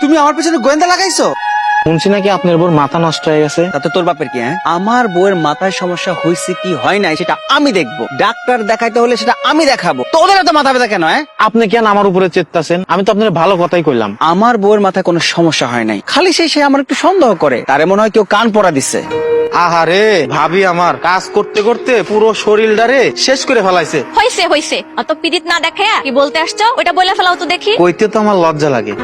তুমি আমার পেছনে গোয়েন্দা লাগাইছো? শুনছি নাকি আপনার বোর মাথা নষ্ট হয়ে গেছে। তাতে তোর বাপের কি? আমার বউয়ের মাথায় সমস্যা হয়েছে কি হয় নাই সেটা আমি দেখবো। ডাক্তার দেখাইতে হলে সেটা আমি দেখাবো। তোদের এত মাথা ব্যথা কেন? আপনি কেন আমার উপরে চেত্তাছেন? আমি তো আপনার ভালো কথাই কইলাম। আমার বউয়ের মাথায় কোনো সমস্যা হয় নাই, খালি সে আমার একটু সন্দেহ করে। তারে মনে হয় কেউ কান পড়া দিচ্ছে। আহারে ভাবি আমার কাজ করতে করতে পুরো শরীরটারে শেষ করে ফেলাইছে। হইছে হইছে, অত পিরিত না দেখায়া কি বলতে আসছো ওটা বলে ফেলাও তো দেখি। কইতে তো আমার লজ্জা লাগে,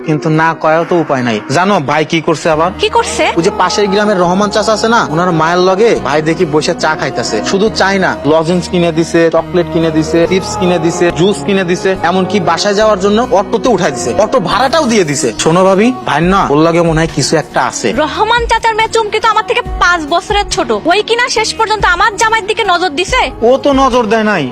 কিন্তু না কয়াও তো উপায় নাই। জানো ভাই কি করছে আবার? কি করছে? ওই যে পাশের গ্রামের রহমান চাচা আছে না, ওনার মায়ের লগে ভাই দেখি বসে চা খাইতেছে। শুধু চাই না, লজেন্স কিনে দিছে, চকলেট কিনে দিছে, চিপস কিনে দিছে, জুস কিনে দিছে, এমনকি বাসায় যাওয়ার জন্য অটোতে উঠাই দিছে, অটো ভাড়াটাও দিয়ে দিছে। শোনো ভাবি, ভাই না ওর লগে মনে হয় কিছু একটা আছে। রহমান চাচার মেয়ে চুমকি তো আমার থেকে 5 বছরের ছোট, ওই কিনা শেষ পর্যন্ত আমার জামাইয়ের দিকে নজর দিছে। ও তো নজর দেয় নাই,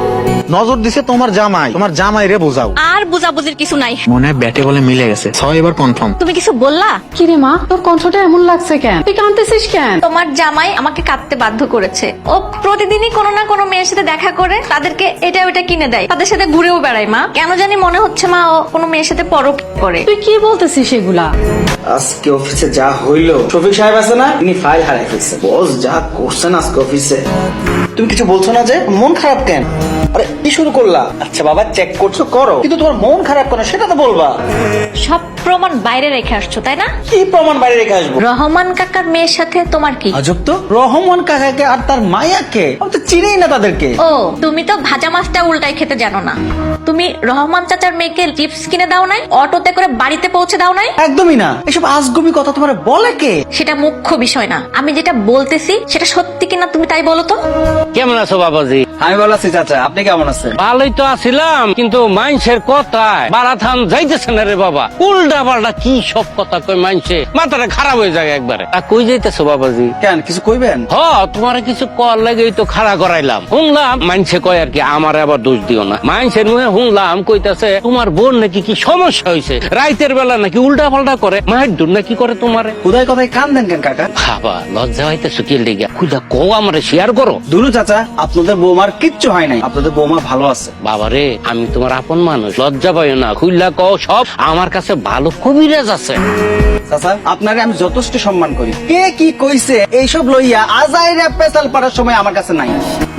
নজর দিছে তোমার জামাই। তোমার জামাই রে বোঝাও। আর বুঝাবুঝির কিছু নাই, মনে হয় ব্যাটে বলে মিলে গেছে। সবাই এবার কনফার্ম। তুমি কিছু বললা? কিরে মা, তোর কণ্ঠটা এমন লাগছে কেন? তুই কাঁদতেছিস কেন? তোমার জামাই আমাকে কাঁদতে বাধ্য করেছে। ও প্রতিদিনই কোনো না কোনো মেয়ের সাথে দেখা করে তাদেরকে এটা ওটা কিনে দেয়, তাদের সাথে ঘুরেও বেড়ায়। মা কেন জানি মনে হচ্ছে মা ও কোনো মেয়ের সাথে পরক করে। তুই কি বলতেছিস এগুলা? আজকে অফিসে যা হইলো, শফিক সাহেব আছে না, তিনি ফাইল হারাই ফেলছে। বস যা করছেন আজকে অফিসে। তুমি কিছু বলছো না যে? মন খারাপ কেন? আরে কি শুরু করলা? আচ্ছা বাবা, চেক করছো করো, কিন্তু তোমার মন খারাপ কেন সেটা তো বলবা। সব প্রমাণ বাইরে রেখে আসছো তাই না? কি প্রমাণ বাইরে রেখে আসবো? রহমান কাকার মেয়ের সাথে তোমার কি? আজব তো, রহমান কাকাকে আর তার মায়াকে আমি তো চিনিই না তাদেরকে। ও তুমি তো ভাজা মাছটা উল্টাই খেতে জানো না। তুমি রহমান চাচার মেয়েকে চিপস কিনে দাও নাই, অটোতে করে বাড়িতে পৌঁছে দাও নাই? একদমই না, এসব আজগুবি কথা তোমার বলে কে? সেটা মুখ্য বিষয় না, আমি যেটা বলতেছি সেটা সত্যি কিনা তুমি তাই বলো তো। কেমন আছো বাবাজি? আমি ভালো আছি চাচা, আপনি কেমন আছেন? ভালোই তো আছিলাম, কিন্তু মানুষের কথায় বারাথান যাইতেছে না রে বাবা। উল্টা পাল্টা কি সব কথা কই মানুষে, মাথাটা খারাপ হয়ে যায় একবারে। কই যাইতেছো বাবাজি? কেন কিছু কইবেন? তোমার কিছু কর লাগেই তো খাড়া করাইলাম। শুনলাম মানুষে কয় আর কি, আমার আবার দোষ দিও না। মানুষের মুখে শুনলাম কইতাছে তোমার বোন নাকি কি সমস্যা হয়েছে, রাইতের বেলা নাকি উল্টা পাল্টা করে, মায়ের দূর নাকি করে তোমারে। খুদাই কথায় কান দেন কেন কাকা? বাবা লজ্জা হইতেছো কি লেগে? খুদা কো আমারে শেয়ার করো। দুলু চাচা, আপনাদের বৌমার কিচ্ছু হয় নাই, আপনাদের বৌমা ভালো আছে। বাবারে আমি তোমার আপন মানুষ, লজ্জা পাইও না, খুইলা কও সব। আমার কাছে ভালো কবিরাজ আছে। চাচা আপনারে আমি যথেষ্ট সম্মান করি, কে কি কইছে এইসব লইয়া আজাইরা পেছাল পাড়ার সময় আমার কাছে নাই।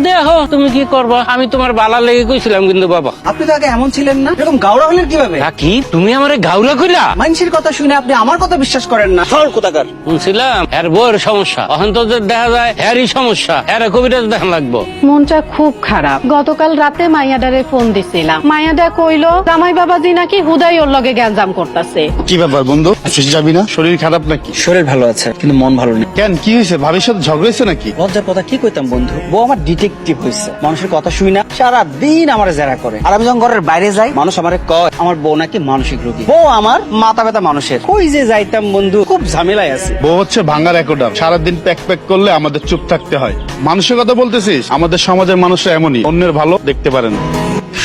দেখো তুমি কি করবা, আমি তোমার বালা লেগে কইছিলাম কিন্তু বাবা। আপনি তো আগে এমন ছিলেন না, এরকম গাউরা হলেন কিভাবে? কি তুমি আমারে গাউলা কইলা? মানুষের কথা শুনে আপনি আমার কথা বিশ্বাস করেন না, সর কোথাকার। শুনছিলাম এর বউয়ের সমস্যা, এখন তো যে দেখা যায় এরই সমস্যা, এর কবিরাজ দেখা লাগবো। মনটা খুব খারাপ। গতকাল রাতে মাইয়াডারে ফোন দিছিলাম, মাইয়াডা কইলো জামাই বাবাজি নাকি হুদাই ওর লগে গ্যাঞ্জাম করতেছে। কি ব্যাপার বন্ধু, অফিস যাবি না? শরীর খারাপ নাকি? শরীর ভালো আছে কিন্তু মন ভালো নেই। কেন কি হয়েছে? ভাবির সাথে ঝগড়া হয়েছে নাকি? লজ্জার কথা কি কইতাম বন্ধু, বউ আমার ডিটেকটিভ হয়েছে। মানুষের কথা শুই না, সারা দিন আমার জেরা করে। আর আমি যখন ঘরের বাইরে যাই, মানুষ আমারে কয় আমার বউ নাকি মানসিক রোগী। বউ আমার মাথা ব্যথা মানুষের। কই যে যাইতাম বন্ধু, খুব ঝামেলায় আছি। বউ হচ্ছে ভাঙার একোডাম, সারাদিন প্যাক প্যাক করলে আমাদের চুপ থাকতে হয়। মানুষের কথা বলতেছিস? আমাদের সমাজের মানুষরা এমনই, অন্যের ভালো দেখতে পারে না।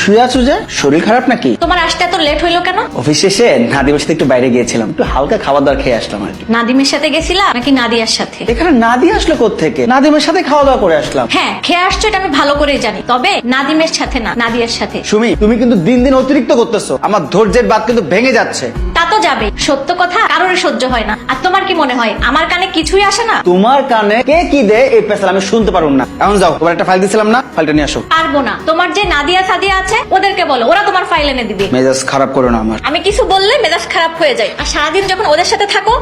শুয়ে আছো যে, শরীর খারাপ নাকি? তোমার আসতে এত লেট হইলো কেন? অফিস শেষে নাদিমের সাথে একটু বাইরে গিয়েছিলাম, একটু হালকা খাবার দাবার খেয়ে আসলাম আর কি। নাদিমের সাথে গেছিলা নাকি নাদিয়ার সাথে? এখানে নাদি আসলো কোত্থেকে? নাদিমের সাথে খাওয়া দাওয়া করে আসলাম। হ্যাঁ খেয়ে আসছো এটা আমি ভালো করেই জানি, তবে নাদিমের সাথে না, নাদিয়ার সাথে। সুমি, তুমি কিন্তু দিন দিন অতিরিক্ত করতেছো, আমার ধৈর্যের বাদ কিন্তু ভেঙে যাচ্ছে। তা তো যাবে, সত্য কথা কারোরই সহ্য হয় না। আর তোমার কি মনে হয় আমার কানে কিছুই আসে না? তোমার কানে কে কি দেয় এই পেছাল আমি শুনতে পারুন না। এখন যাও, তোমার একটা ফাইল দিছিলাম না, ফাইলটা নিয়ে আসো। পারবো না, তোমার যে নাদিয়া সাদিয়া আছে ওদেরকে বলো, ওরা তোমার ফাইল এনে দিবে। মেজাজ খারাপ করো না আমার। আমি কিছু বললে মেজাজ খারাপ হয়ে যায়, আর সারাদিন যখন ওদের সাথে থাকো